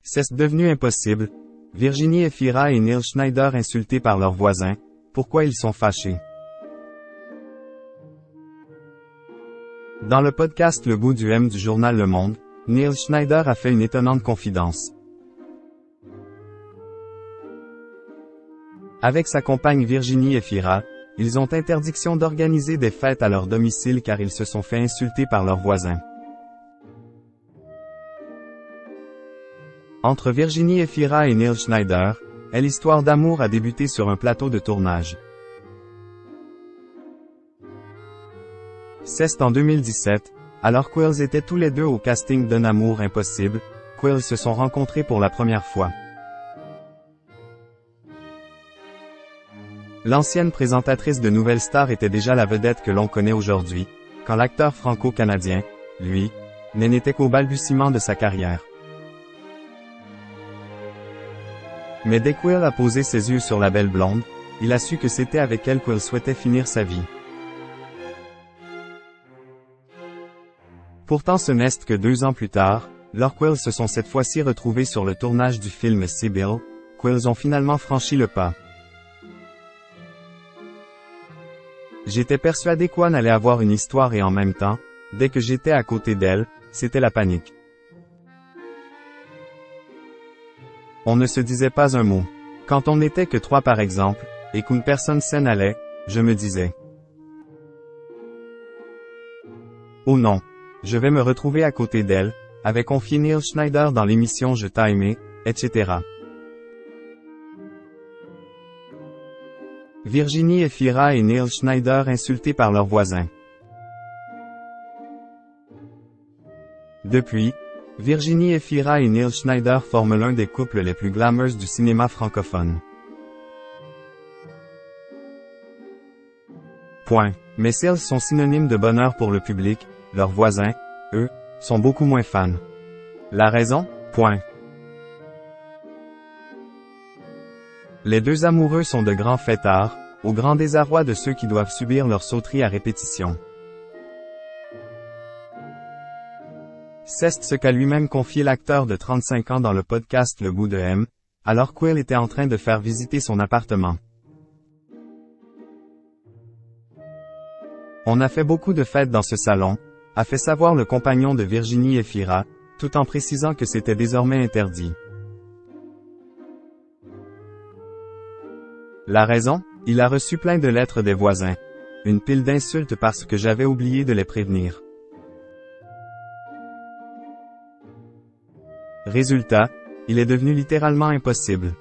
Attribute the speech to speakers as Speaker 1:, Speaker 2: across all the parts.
Speaker 1: C'est devenu impossible. Virginie Efira et Neil Schneider insultés par leurs voisins. Pourquoi ils sont fâchés? Dans le podcast Le Bout du M du journal Le Monde, Neil Schneider a fait une étonnante confidence. Avec sa compagne Virginie Efira, ils ont interdiction d'organiser des fêtes à leur domicile car ils se sont fait insulter par leurs voisins. Entre Virginie Efira et Neil Schneider, l'histoire d'amour a débuté sur un plateau de tournage. C'est en 2017, alors qu'ils étaient tous les deux au casting d'Un amour impossible, qu'ils se sont rencontrés pour la première fois. L'ancienne présentatrice de Nouvelles Stars était déjà la vedette que l'on connaît aujourd'hui, quand l'acteur franco-canadien, lui, n'était qu'au balbutiement de sa carrière. Mais dès qu'il a posé ses yeux sur la belle blonde, il a su que c'était avec elle qu'il souhaitait finir sa vie. Pourtant ce n'est que 2 ans plus tard, lorsqu'ils se sont cette fois-ci retrouvés sur le tournage du film Sibyl, qu'ils ont finalement franchi le pas. J'étais persuadé qu'on allait avoir une histoire et en même temps, dès que j'étais à côté d'elle, c'était la panique. On ne se disait pas un mot. Quand on n'était que 3 par exemple, et qu'une personne saine allait, je me disais: oh non, je vais me retrouver à côté d'elle, avait confié Neil Schneider dans l'émission Je t'ai aimé, etc. Virginie Efira et Neil Schneider insultés par leurs voisins. Depuis, Virginie Efira et Neil Schneider forment l'un des couples les plus glamours du cinéma francophone. Mais s'ils sont synonymes de bonheur pour le public, leurs voisins, eux, sont beaucoup moins fans. La raison? Les 2 amoureux sont de grands fêtards, au grand désarroi de ceux qui doivent subir leur sauterie à répétition. C'est ce qu'a lui-même confié l'acteur de 35 ans dans le podcast Le Bout de M, alors qu'il était en train de faire visiter son appartement. On a fait beaucoup de fêtes dans ce salon, a fait savoir le compagnon de Virginie Efira, tout en précisant que c'était désormais interdit. La raison? Il a reçu plein de lettres des voisins. Une pile d'insultes parce que j'avais oublié de les prévenir. Résultat, il est devenu littéralement impossible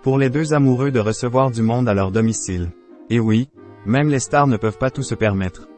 Speaker 1: pour les 2 amoureux de recevoir du monde à leur domicile. Et oui, même les stars ne peuvent pas tout se permettre.